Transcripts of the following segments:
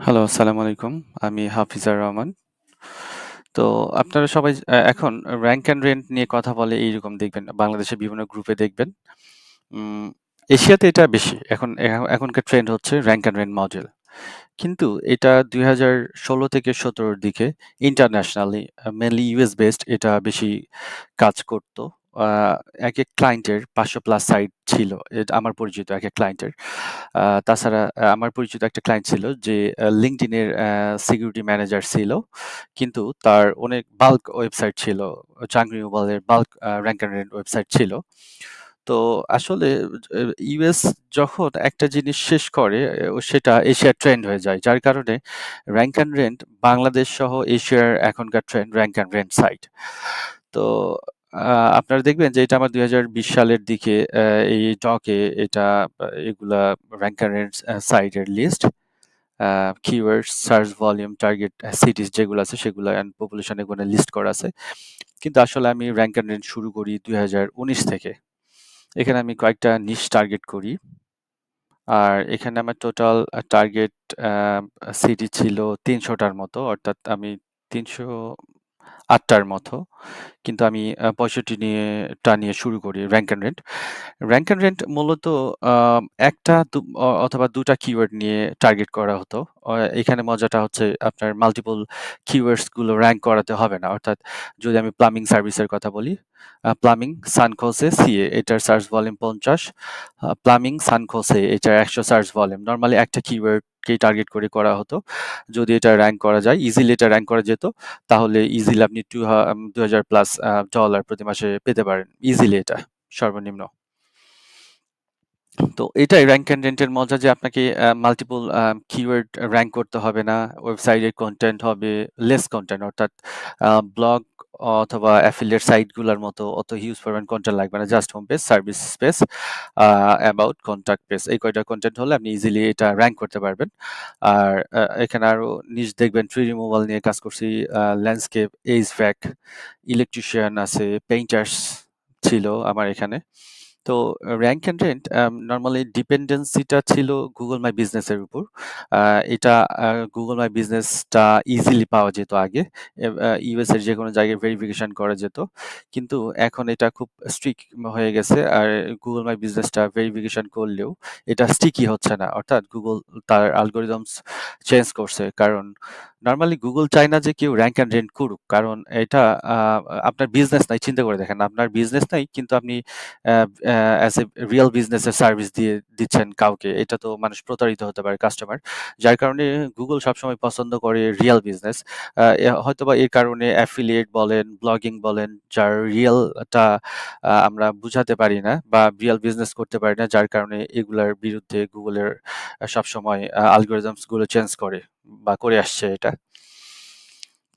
Hello, আসসালামু আলাইকুম। আমি হাফিজার রহমান। তো আপনারা সবাই এখন র‍্যাংক অ্যান্ড রেন্ট নিয়ে কথা বলে এইরকম দেখবেন। বাংলাদেশের বিভিন্ন গ্রুপে দেখবেন। উম এশিয়াতে এটা বেশি। এখনকার ট্রেন্ড হচ্ছে র‍্যাংক অ্যান্ড রেন্ট মডেল। কিন্তু এটা ২০১৬ থেকে ১৭ র দিকে ইন্টারন্যাশনালি মেইনলি ইউএস বেসড এটা বেশি কাজ করত। আ একেক ক্লায়েন্টের ৫০০ প্লাস সাইট ছিল। এটা আমার পরিচিত একেক ক্লায়েন্টের। তাছাড়া আমার পরিচিত একটা ক্লায়েন্ট ছিল যে LinkedIn এর সিকিউরিটি ম্যানেজার ছিল। কিন্তু তার অনেক বাল্ক ওয়েবসাইট ছিল। চাকরি মোবাইলের bulk rank and rent website ছিল। তো আসলে ইউএস যখন একটা জিনিস শেষ করে সেটা এশিয়ার ট্রেন্ড হয়ে যায়। যার কারণে র‍্যাংক অ্যান্ড রেন্ট বাংলাদেশ সহ এশিয়ার এখনকার trend rank and rent site. তো আ আপনারা দেখবেন যে এটা আমার ২০২০ সালের দিকে এই ডকে এটা এগুলা র‍্যাংক অ্যান্ড রেন্ট সাইট এর list. Keywords, search volume, target cities যেগুলো আছে সেগুলা এন্ড পপুলেশন এগুলো লিস্ট করা আছে। কিন্তু আসলে আমি র‍্যাংক অ্যান্ড রেন্ট শুরু করি ২০১৯ থেকে। এখানে আমি কয়েকটা নিশ টার্গেট করি। আর এখানে আমার টোটাল টার্গেট আ সিটি ছিল ৩০০ টার মতো। অর্থাৎ আমি ৩০৮ টার মতো। কিন্তু আমি ৬৫ নিয়ে শুরু করি rank and rent. Rank and rent মূলত আ ১ টা অথবা ২ টা কিওয়ার্ড নিয়ে টার্গেট করা হতো। অ এখানে মজাটা হচ্ছে আপনার মাল্টিপল কিওয়ার্ডস গুলো র‍্যাংক করাতে হবে না। অর্থাৎ যদি আমি প্লাম্বিং সার্ভিসের কথা বলি, প্লাম্বিং সানখোসে সিএ এটার সার্চ ভলিউম ৫০, প্লাম্বিং সানখোসে এটার ১০০ সার্চ ভলিউম। নরমালি একটা কিওয়ার্ডকেই টার্গেট করে করা হতো। যদি এটা র‍্যাংক করা যায়, ইজিলি এটা র‍্যাংক করা যেত। তাহলে ইজিলি আপনি ২,০০০ প্লাস ডলার প্রতি মাসে পেতে পারেন। ইজিলি এটা সর্বনিম্ন। তো এটাই র‍্যাংক অ্যান্ড রেন্ট এর মজা যে আপনাকে মাল্টিপল কিওয়ার্ড র‍্যাংক করতে হবে না। ওয়েবসাইটের কনটেন্ট হবে লেস কনটেন্ট অর্থাৎ ব্লগ অথবা অ্যাফিলিয়েট সাইট গুলার মতো অত হিউজ পরিমাণ কনটেন্ট লাগবে না। Just home page, service page, about, contact page. এই কয়টা কনটেন্ট হলে আপনি ইজিলি এটা র‍্যাংক করতে পারবেন। আর এখানে আরো নিচ দেখবেন ট্রি রিমুভাল নিয়ে কাজ করছি, ল্যান্ডস্কেপ, এইচভ্যাক, ইলেকট্রিশিয়ান আছে, পেইন্টার্স ছিল আমার এখানে। তো র‍্যাংক অ্যান্ড রেন্ট নরমালি ডিপেন্ডেন্সিটা ছিল গুগল মাই বিজনেস এর উপর। আ এটা গুগল মাই বিজনেসটা ইজিলি পাওয়া যেত আগে। ইউএস এর যেকোনো জায়গায় ভেরিফিকেশন করা যেত। কিন্তু এখন এটা খুব স্ট্রিক্ট হয়ে গেছে। আর গুগল মাই বিজনেসটা ভেরিফিকেশন করলেও এটা স্টিকি হচ্ছে না। অর্থাৎ গুগল তার অ্যালগরিদমস চেঞ্জ করছে। কারণ নরমালি গুগল চায় না যে কেউ র‍্যাংক অ্যান্ড রেন্ট করুক। কারণ এটা আ আপনার বিজনেস নাই। চিন্তা করে দেখেন। আপনার বিজনেস নাই কিন্তু আপনি অ্যা অ্যা অ্যাজ এ রিয়াল বিজনেসের সার্ভিস দিচ্ছেন কাউকে। এটা তো মানুষ প্রতারিত হতে পারে কাস্টমার। যার কারণে গুগল সবসময় পছন্দ করে রিয়াল বিজনেস। হয়তোবা এর কারণে অ্যাফিলিয়েট বলেন, ব্লগিং বলেন, যার রিয়ালটা আমরা বুঝাতে পারি না বা রিয়াল বিজনেস করতে পারি না। যার কারণে এগুলার বিরুদ্ধে গুগলের সবসময় অ্যালগরিদমস গুলো চেঞ্জ করে বা করে আসছে এটা।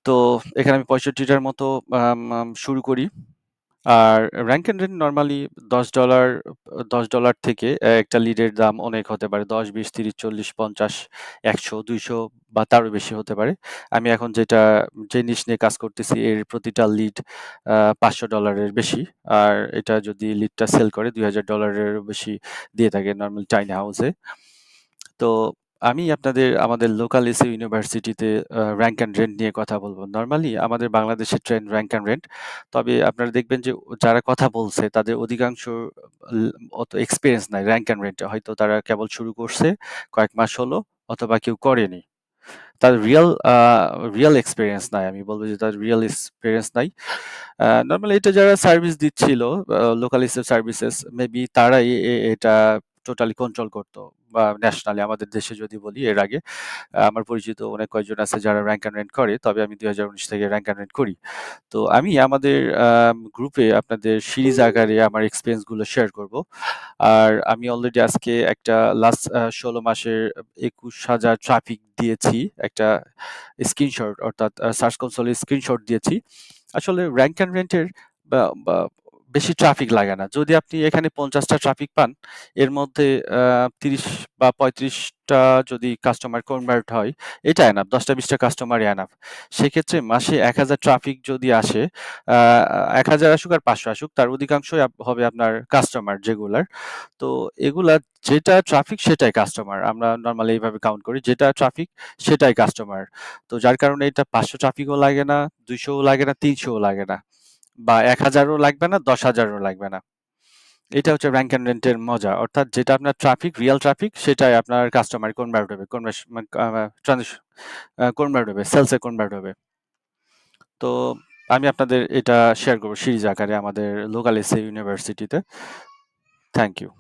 তো এখানে আমি ৬৫ টার মতো আম আম শুরু করি। আর র‍্যাংক অ্যান্ড রেন্ট নরমালি $১০ $১০ থেকে একটা লিডের দাম অনেক হতে পারে। ১০, ২০, ৩০, ৪০, ৫০, ১০০, ২০০ বা তারও বেশি হতে পারে। আমি এখন যে নিশ নিয়ে কাজ করতেছি এর প্রতিটা লিড $৫০০ এর বেশি। আর এটা যদি লিডটা সেল করে $২,০০০ এরও বেশি দিয়ে থাকে নরমাল টাইনি হাউসে। তো আমি আমাদের লোকাল এসইউ ইউনিভার্সিটিতে র‍্যাংক অ্যান্ড রেন্ট নিয়ে কথা বলব। নরমালি আমাদের বাংলাদেশের ট্রেন্ড র‍্যাংক অ্যান্ড রেন্ট। তবে আপনারা দেখবেন যে যারা কথা বলছে তাদের অধিকাংশ ল অত এক্সপেরিয়েন্স নাই র‍্যাংক অ্যান্ড রেন্টে। হয়তো তারা কেবল শুরু করছে, কয়েক মাস হলো অথবা কেউ করেনি। তাদের রিয়াল এক্সপেরিয়েন্স নাই। আমি বলব যে তাদের রিয়াল এক্সপেরিয়েন্স নাই। নরমালি এটা যারা সার্ভিস দিচ্ছিল লোকাল এসইও সার্ভিসেস মেবি তারাই এটা টোটালি কন্ট্রোল করত বা ন্যাশনালি আমাদের দেশে যদি বলি এর আগে। আমার পরিচিত অনেক কয়েকজন আছে যারা র‍্যাংক অ্যান্ড রেন্ট করে। তবে আমি ২০১৯ থেকে র‍্যাংক অ্যান্ড রেন্ট করি। তো আমি আমাদের গ্রুপে আপনাদের সিরিজ আকারে আমার এক্সপেরিয়েন্স গুলো শেয়ার করব। আর আমি অলরেডি আজকে একটা লাস্ট ১৬ মাসের ২১,০০০ ট্রাফিক দিয়েছি। একটা স্ক্রিনশট অর্থাৎ সার্চ কনসোলে স্ক্রিনশট দিয়েছি। আসলে র‍্যাংক অ্যান্ড রেন্ট এর বা বা বেশি ট্রাফিক লাগে না। যদি আপনি এখানে ৫০ টা ট্রাফিক পান, এর মধ্যে ৩০ বা ৩৫ টা যদি কাস্টমার কনভার্ট হয়, এটা এনাফ। ১০ টা ২০ টা কাস্টমারই এনাফ। সেক্ষেত্রে মাসে ১,০০০ ট্রাফিক যদি আসে, আ ১,০০০ আসুক আর ৫০০ আসুক, তার অধিকাংশই হবে আপনার কাস্টমার রেগুলার। তো এগুলা যেটা ট্রাফিক সেটাই কাস্টমার। আমরা নরমালি এইভাবে কাউন্ট করি। যেটা ট্রাফিক সেটাই কাস্টমার। তো যার কারণে এটা ৫০০ ট্রাফিকও লাগে না, ২০০ ও লাগে না, ৩০০ ও লাগে না। বা ১,০০০ ও লাগবে না, ১০,০০০ ও লাগবে না। এটা হচ্ছে র‍্যাংক এন্ড রেন্ট এর মজা। অর্থাৎ যেটা আপনার ট্রাফিক, রিয়াল ট্রাফিক সেটাই আপনার কাস্টমারে কনভার্ট হবে। কনভার্ট হবে, সেলস এ কনভার্ট হবে। তো আমি আপনাদের এটা শেয়ার করব সিরিজ আকারে আমাদের লোকাল এসএ ইউনিভার্সিটিতে। Thank you.